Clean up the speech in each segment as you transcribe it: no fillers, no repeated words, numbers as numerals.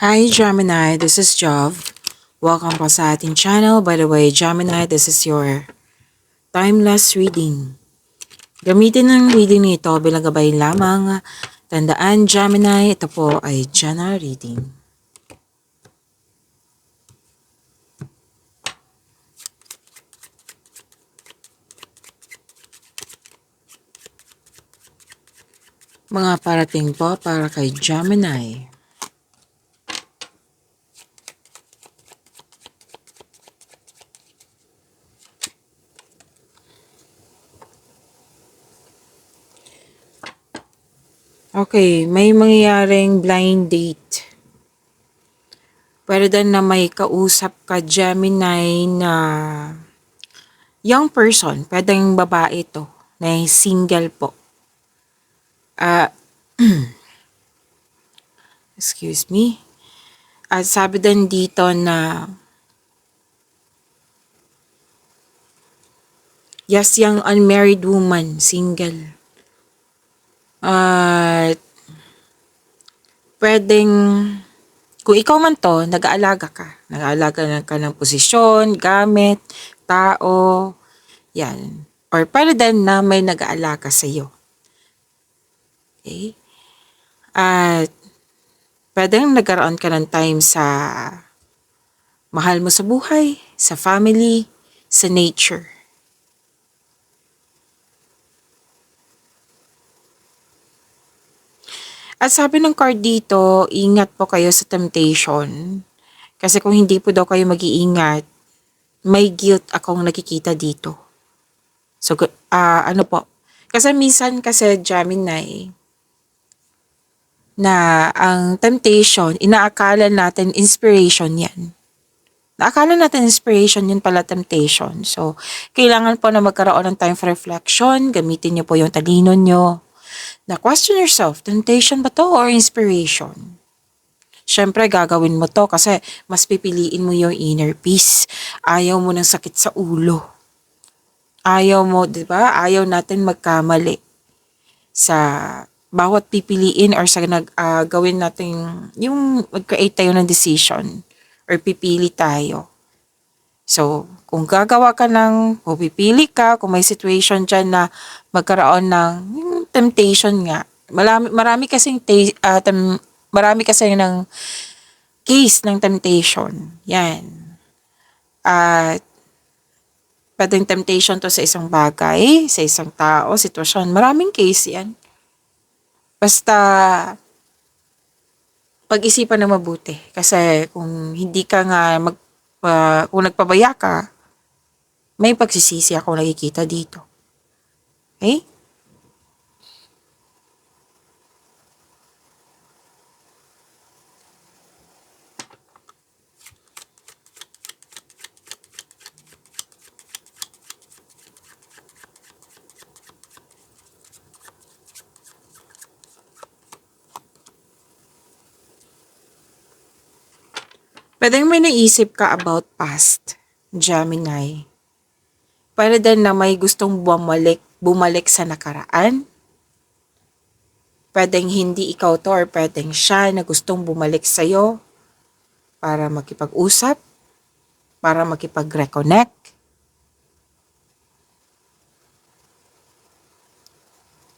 Hi Gemini, this is Jov. Welcome po sa ating channel. By the way, Gemini, this is your timeless reading. Gamitin ng reading nito bilang gabay lamang. Tandaan Gemini, ito po ay general reading. Mga parating po para kay Gemini. Okay, may mangyayaring blind date. Pwede din na may kausap ka Gemini na young person. Pwedeng babae to, na single po. Excuse me. At sabi din dito na yes, young unmarried woman, single. At pwedeng, kung ikaw man to, nag-aalaga ka. Nag-aalaga ka ng posisyon, gamit, tao, yan. Or pwede din na may nag-aalaga sa iyo. Okay? At pwedeng nagkaroon ka ng time sa mahal mo sa buhay, sa family, sa nature. At sabi ng card dito, ingat po kayo sa temptation. Kasi kung hindi po daw kayo mag-iingat, may guilt akong nakikita dito. So, ano po? Kasi minsan kasi Gemini, na ang temptation, inaakala natin inspiration yan. Naakala natin inspiration yun pala temptation. So, kailangan po na magkaroon ng time for reflection. Gamitin niyo po yung talino niyo. Na question yourself, temptation ba to or inspiration? Siyempre, gagawin mo to kasi mas pipiliin mo yung inner peace. Ayaw mo ng sakit sa ulo. Ayaw mo, di ba? Ayaw natin magkamali sa bawat pipiliin or sa gawin natin yung mag-create tayo ng decision or pipili tayo. So, kung gagawa ka ng, o pipili ka, kung may situation dyan na magkaroon ng temptation nga, marami kasing marami kasi ng case ng temptation. Yan. At pwedeng temptation to sa isang bagay, sa isang tao, sitwasyon. Maraming case yan. Basta pag-isipan na mabuti. Kasi kung hindi ka nga kung nagpabaya ka, may pagsisisi ako nakikita dito. Okay? Pwedeng may naisip ka about past, Gemini. Pwede din na may gustong bumalik sa nakaraan. Pwedeng hindi ikaw to or pwedeng siya na gustong bumalik sa'yo para makipag-usap, para makipag-reconnect.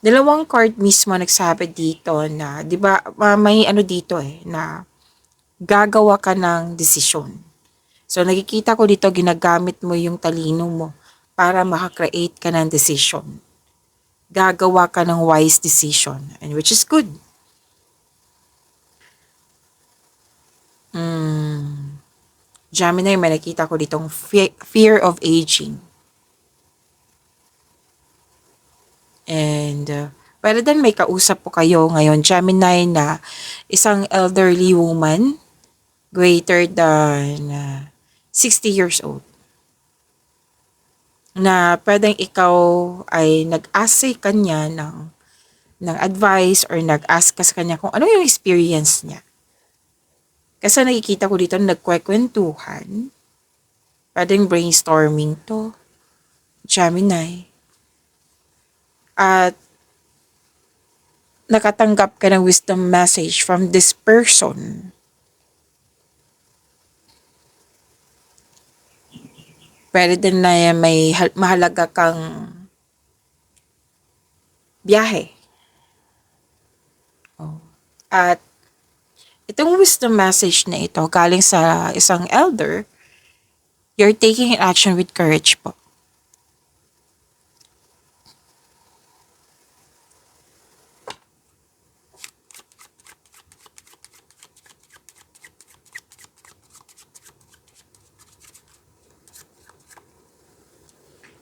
Dalawang card mismo nagsabi dito na, di ba, may ano dito na gagawa ka ng desisyon. So, nakikita ko dito, ginagamit mo yung talino mo para makakreate ka ng decision. Gagawa ka ng wise decision, and which is good. Gemini, may nakita ko ditong fear of aging. And pwede din may kausap po kayo ngayon, Gemini, na isang elderly woman greater than 60 years old. Na pwedeng ikaw ay nag-ask sa kanya ng advice or nag-ask ka sa kanya kung ano yung experience niya. Kasi nakikita ko dito nagkwekwentuhan. Pwedeng brainstorming to, Gemini. At nakatanggap ka ng wisdom message from this person Pwede din na may mahalaga kang biyahe. Oh. At itong wisdom message na ito galing sa isang elder, you're taking action with courage po.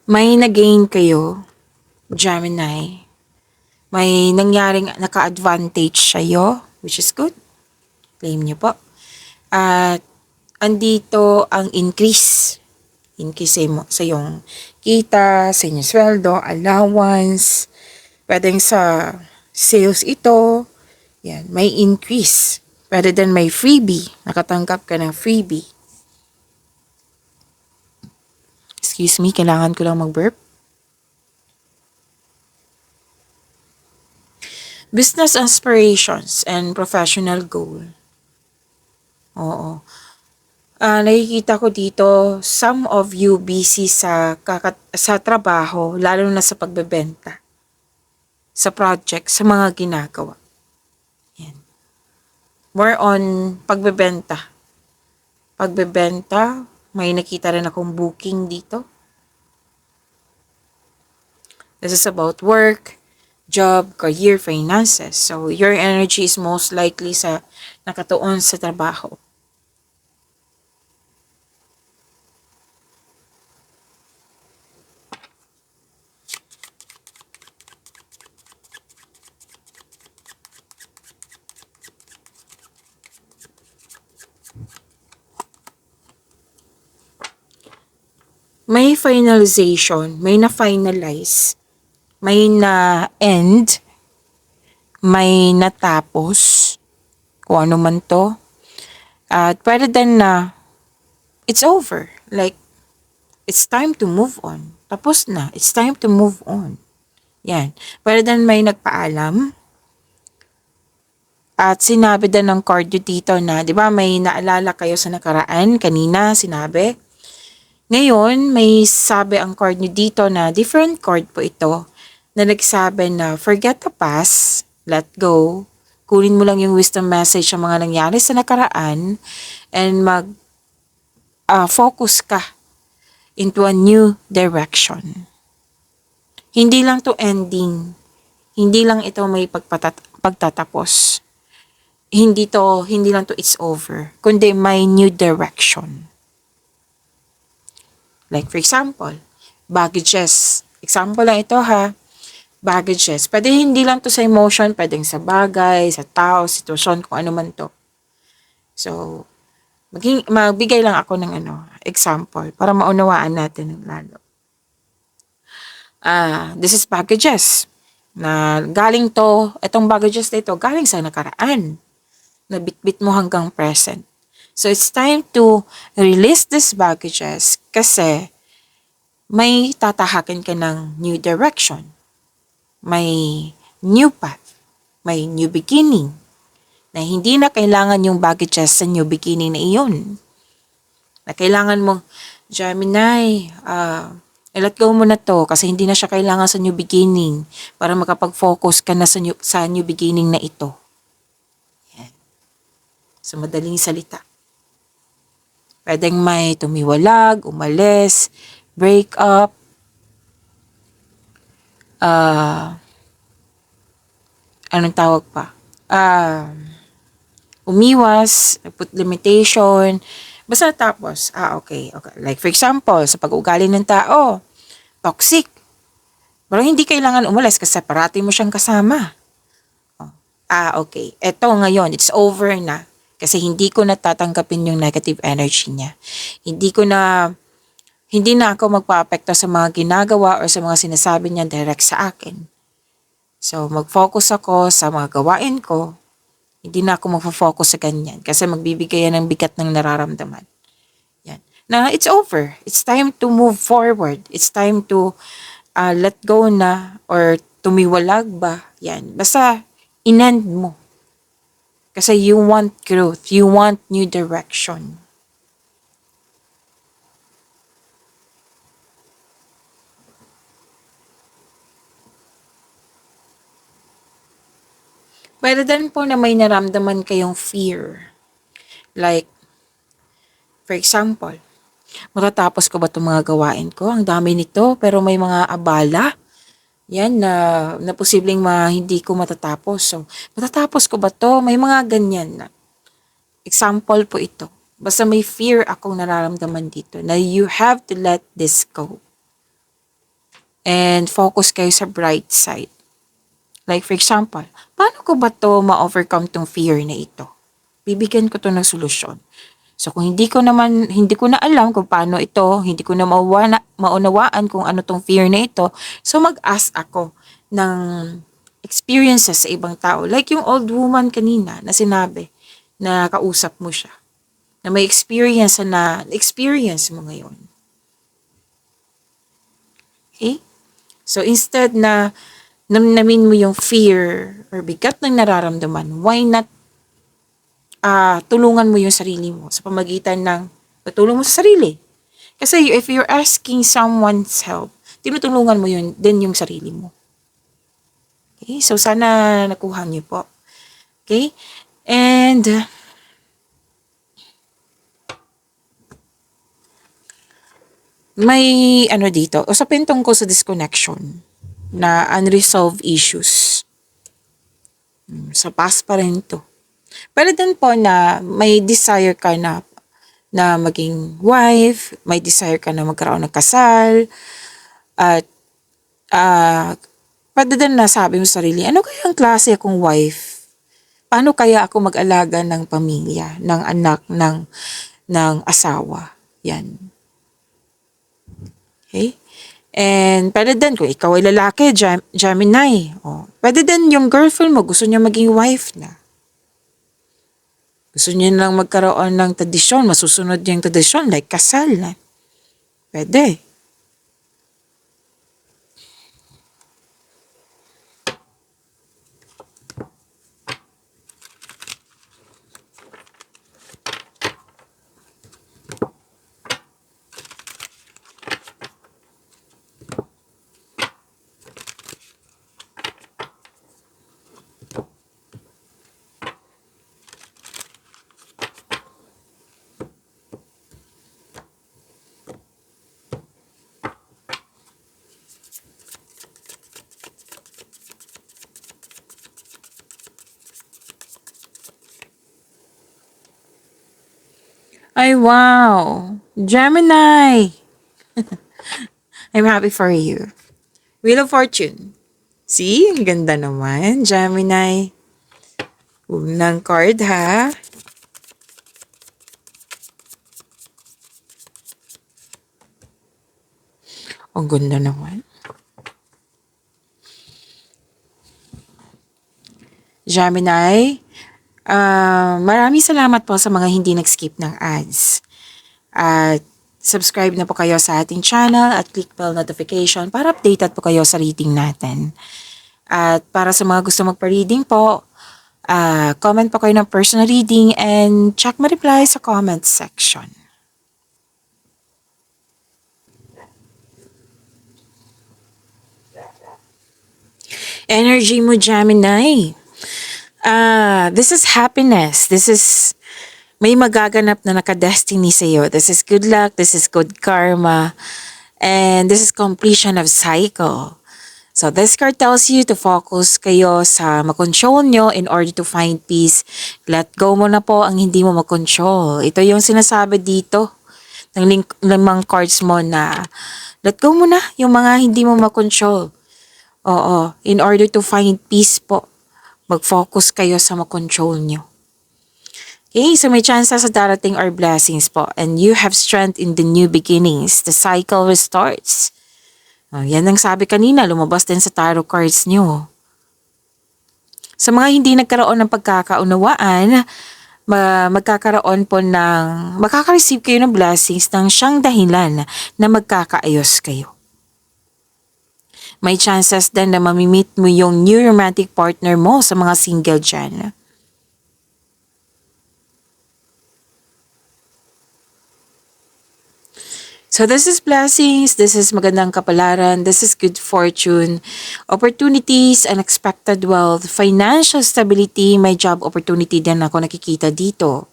May nagain kayo, Gemini. May nangyaring naka-advantage sa'yo, which is good. Claim niyo po. At andito ang increase. Increase sa iyong kita, sa inyong sweldo, allowance. Pwedeng sa sales ito. Yan, may increase. Pwede din may freebie. Nakatanggap ka ng freebie. Excuse me, kailangan ko lang mag-burp. Business aspirations and professional goal. Oo. Nakikita ko dito, some of you busy sa trabaho, lalo na sa pagbebenta, sa project, sa mga ginagawa. Yan. More on pagbebenta. Pagbebenta, may nakita rin akong booking dito. This is about work, job, career, finances. So, your energy is most likely sa nakatuon sa trabaho. May finalization, may na-finalize, may na-end, may natapos, kung ano man to. At pwede din na it's over. Like, it's time to move on. Tapos na. It's time to move on. Yan. Pwede din may nagpaalam. At sinabi din ng card nyo dito na, di ba may naalala kayo sa nakaraan, kanina sinabi. Ngayon, may sabi ang card nyo dito na different card po ito na nagsabi na forget the past, let go, kunin mo lang yung wisdom message sa mga nangyari sa nakaraan and focus ka into a new direction. Hindi lang to ending. Hindi lang ito may pagtatapos. Hindi lang to it's over. Kundi may new direction. Like for example, baggages. Example lang ito ha. Baggages. Pwede hindi lang to sa emotion, pwedeng sa bagay, sa tao, sitwasyon, kung ano man to. So, magbigay lang ako ng example para maunawaan natin ng lalo. This is baggages. Na galing to, itong baggages na ito, galing sa nakaraan. Na bitbit mo hanggang present. So, it's time to release these baggages kasi may tatahakin ka ng new direction. May new path. May new beginning. Na hindi na kailangan yung baggages sa new beginning na iyon. Na kailangan mo, Gemini, let go mo na to kasi hindi na siya kailangan sa new beginning para makapag-focus ka na sa new beginning na ito. Yan. Sa madaling salita. Pwedeng may tumiwalag, umalis, break up, anong tawag pa? Umiwas, put limitation, basta tapos, okay. Like for example, sa pag-uugali ng tao, toxic. Pero hindi kailangan umalis kasi parati mo siyang kasama. Okay. Eto ngayon, it's over na. Kasi hindi ko natatanggapin yung negative energy niya. Hindi na ako magpa-apekto sa mga ginagawa or sa mga sinasabi niya direct sa akin. So, mag-focus ako sa mga gawain ko. Hindi na ako mag-focus sa ganyan kasi magbibigay yan ng bigat ng nararamdaman. Yan. Na it's over. It's time to move forward. It's time to let go na or tumiwalag ba. Yan. Basta inend mo. Kasi you want growth. You want new direction. Pwede din po na may naramdaman kayong fear. Like, for example, matatapos ko ba itong mga gawain ko? Ang dami nito, pero may mga abala. Yan na posibleng hindi ko matatapos. So, matatapos ko ba to? May mga ganyan na. Example po ito. Basta may fear akong nararamdaman dito na you have to let this go. And focus kayo sa bright side. Like for example, paano ko ba to ma-overcome tong fear na ito? Bibigyan ko to ng solusyon. So kung hindi ko na alam kung paano ito, hindi ko na maunawaan kung ano tong fear na ito, so mag-ask ako ng experiences sa ibang tao. Like yung old woman kanina na sinabi na kausap mo siya, na may experience mo ngayon. Okay? So instead na namnamin mo yung fear or bigat ng nararamdaman, why not tulungan mo yung sarili mo sa pamagitan ng patulong mo sa sarili. Kasi if you're asking someone's help, tinutulungan mo yun din yung sarili mo. Okay? So sana nakuha niyo po. Okay? And may dito, usapin tungkol sa disconnection na unresolved issues. Sa past pa rin to. Pero din po na may desire ka na maging wife, may desire ka na magkaroon ng kasal, at pwede din na sabi mo sa sarili, ano kaya ang klase akong wife? Paano kaya ako mag-alaga ng pamilya, ng anak, ng asawa? Yan. Okay? And pwede din, kung ikaw ay lalaki, Gemini, pwede din yung girlfriend mo, gusto niya maging wife na. Gusto niya lang magkaroon ng tradisyon, masusunod yung tradisyon, like kasal na. Pwede. Ay, wow! Gemini! I'm happy for you. Wheel of Fortune. See? Ang ganda naman, Gemini. Unang card, ha? Ang ganda naman. Gemini, maraming salamat po sa mga hindi nag-skip ng ads. At subscribe na po kayo sa ating channel at click bell notification para updated po kayo sa reading natin. At para sa mga gusto magpa-reading po, comment po kayo ng personal reading and check my reply sa comment section. Energy mo, Gemini. This is happiness. This is may magaganap na naka-destiny sa iyo. This is good luck. This is good karma. And this is completion of cycle. So this card tells you to focus kayo sa makontrol nyo in order to find peace. Let go mo na po ang hindi mo makontrol. Ito yung sinasabi dito ng limang cards mo na let go mo na yung mga hindi mo makontrol. Oo, in order to find peace po. Mag-focus kayo sa makontrol nyo. Okay, so may chance sa darating or blessings po. And you have strength in the new beginnings. The cycle restarts. Yan ang sabi kanina, lumabas din sa tarot cards nyo. Sa mga hindi nagkaroon ng pagkakaunawaan, makaka-receive kayo ng blessings ng siyang dahilan na magkakaayos kayo. May chances din na mamimit mo yung new romantic partner mo sa mga single dyan. So this is blessings, this is magandang kapalaran, this is good fortune, opportunities, unexpected wealth, financial stability, may job opportunity din ako nakikita dito.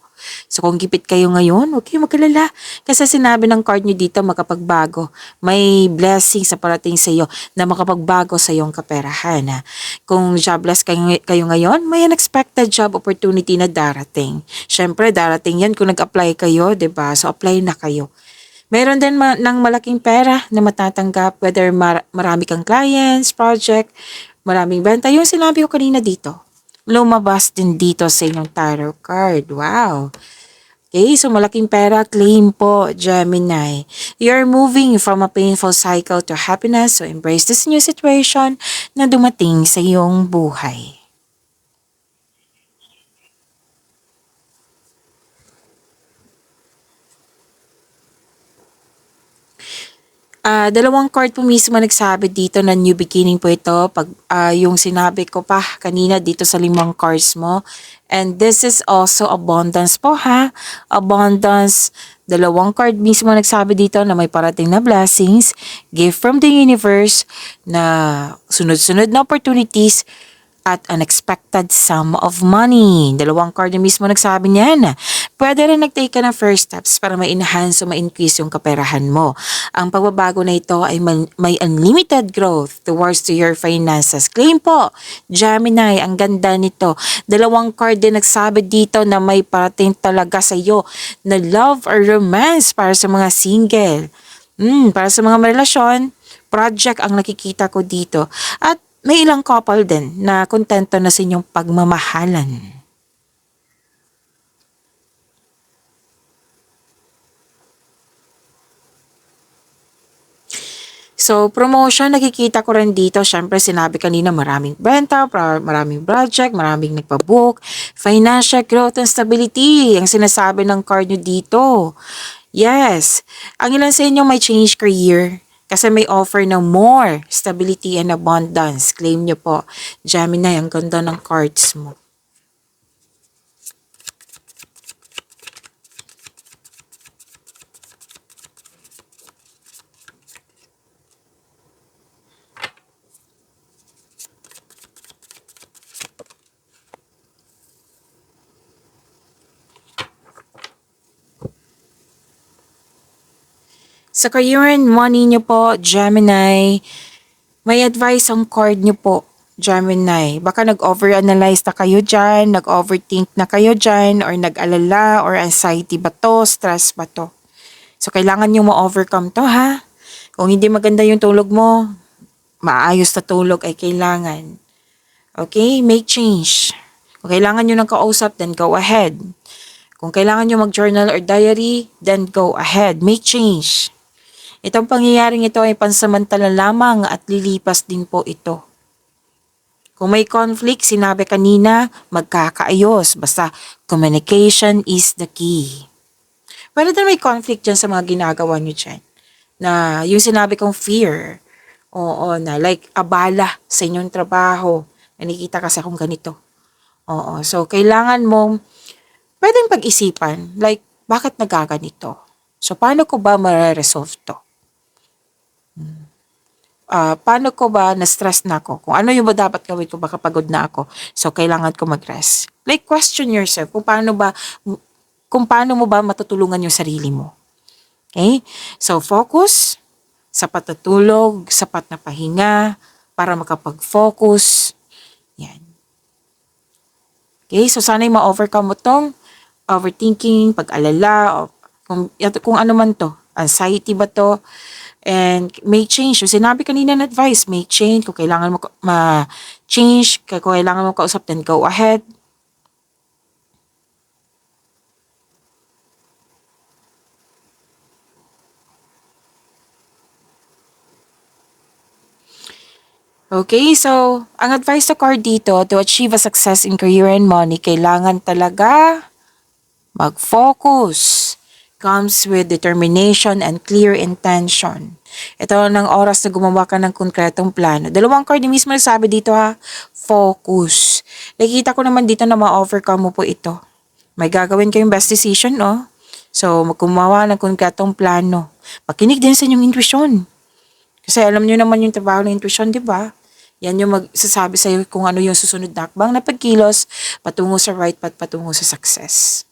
So kung gipit kayo ngayon, huwag kayong magkalala. Kasi sinabi ng card nyo dito, makapagbago. May blessing sa parating sa iyo na makapagbago sa iyong kaperahan. Ha? Kung jobless kayo ngayon, may unexpected job opportunity na darating. Siyempre, darating yan kung nag-apply kayo, 'di ba? So apply na kayo. Meron din ng malaking pera na matatanggap, whether marami kang clients, project, maraming benta. Yung sinabi ko kanina dito, lumabas din dito sa inyong tarot card. Wow! Okay, so malaking pera, claim po, Gemini. You're moving from a painful cycle to happiness, so embrace this new situation na dumating sa iyong buhay. Dalawang card po mismo nagsabi dito na new beginning po ito. Pag yung sinabi ko pa kanina dito sa limang cards mo. And this is also abundance po ha. Abundance. Dalawang card mismo nagsabi dito na may parating na blessings. Gift from the universe na sunod-sunod na opportunities at unexpected sum of money. Dalawang card na mismo nagsabi niyan. Pwede rin nag-take ka ng first steps para ma-enhance o ma-increase yung kaperahan mo. Ang pagbabago na ito ay may unlimited growth towards to your finances. Claim po, Gemini, ang ganda nito. Dalawang card din nagsabi dito na may parating talaga sa iyo na love or romance para sa mga single. Para sa mga relasyon, project ang nakikita ko dito. At may ilang couple din na kontento na sa inyong pagmamahalan. So, promotion, nakikita ko rin dito. Siyempre, sinabi kanina maraming benta, maraming project, maraming nagpabook, financial growth and stability. Ang sinasabi ng card nyo dito. Yes. Ang ilan sa inyo may change career. Kasi may offer na more stability and abundance. Claim nyo po. Gemini, ang ganda ng cards mo. Sa career and money nyo po, Gemini, may advice ang card nyo po, Gemini. Baka nag-overanalyze na kayo dyan, nag-overthink na kayo dyan, or nag-alala, or anxiety ba to, stress ba to. So, kailangan nyo ma-overcome to, ha? Kung hindi maganda yung tulog mo, maayos na tulog ay kailangan. Okay? Make change. Kung kailangan nyo ng kausap, then go ahead. Kung kailangan nyo mag-journal or diary, then go ahead. Make change. Itong pangyayaring ito ay pansamantala lamang at lilipas din po ito. Kung may conflict, sinabi kanina, magkakaayos. Basta communication is the key. Pwede din may conflict dyan sa mga ginagawa nyo dyan. Na yung sinabi kong fear, oo, na like abala sa inyong trabaho. Nakikita kasi akong ganito. Oo, so kailangan mong pwedeng pag-isipan, like bakit nagaganito? So paano ko ba ma-resolve to? Paano ko ba na-stress na ako? Kung ano yung ba dapat gawin ko, baka pagod na ako. So, kailangan ko mag-rest. Like, question yourself kung paano mo ba matutulungan yung sarili mo. Okay? So, focus, sapat na tulog, sapat na pahinga, para makapag-focus. Yan. Okay? So, sana'y ma-overcome mo tong overthinking, pag-alala, kung ano man to. Anxiety ba to? And make change. So, sinabi kanina na advice, make change. Kung kailangan mo ma-change, kung kailangan mo kausap, then go ahead. Okay, so, ang advice sa card dito, to achieve a success in career and money, kailangan talaga mag-focus. Comes with determination and clear intention. Ito ng oras na gumawa ka ng konkretong plano. Dalawang card ni mismo nagsabi dito ha, focus. Nakikita ko naman dito na ma-overcome mo po ito. May gagawin kayong best decision, no? So, magkumawa ng konkretong plano. Makinig din sa inyong intuition. Kasi alam niyo naman yung trabaho ng intuition, di ba? Yan yung magsasabi sa'yo kung ano yung susunod na hakbang na pagkilos patungo sa right path, patungo sa success.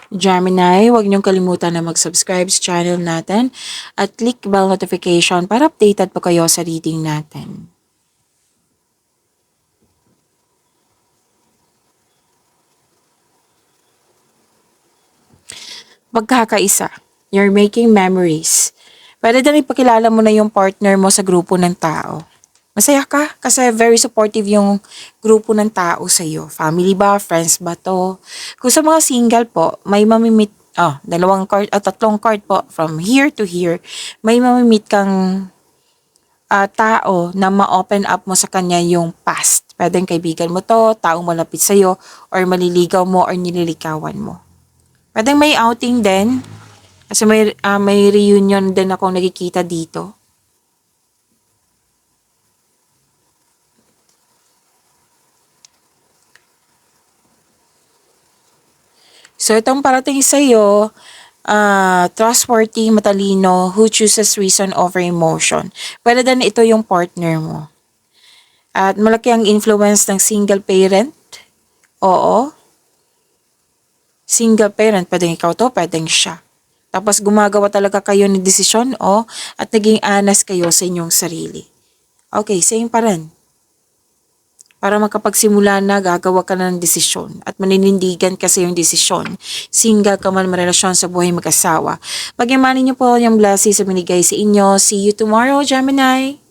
Gemini, huwag niyong kalimutan na mag-subscribe sa channel natin at click bell notification para updated po kayo sa reading natin. Magkakaisa. You're making memories. Pwede din ipakilala mo na yung partner mo sa grupo ng tao. Masaya ka kasi very supportive yung grupo ng tao sa iyo. Family ba? Friends ba to? Kung sa mga single po, may mamimit, dalawang card, tatlong card po from here to here, may mamimit kang tao na ma-open up mo sa kanya yung past. Pwedeng kaibigan mo to, taong malapit sa iyo, or maliligaw mo or nililikawan mo. Pwedeng may outing din, kasi may reunion din akong nakikita dito. So, itong parating sa'yo, trustworthy, matalino, who chooses reason over emotion. Pwede din ito yung partner mo. At malaki ang influence ng single parent. Oo. Single parent, pwedeng ikaw to, pwedeng siya. Tapos gumagawa talaga kayo ng desisyon, at naging honest kayo sa inyong sarili. Okay, same pa rin. Para makapagsimula na, gagawa ka na ng desisyon at maninindigan kasi yung desisyon. Single ka man, marelasyon sa buhay mag-asawa. Pag-imanin niyo po yung blessings sa binigay sa inyo. See you tomorrow, Gemini!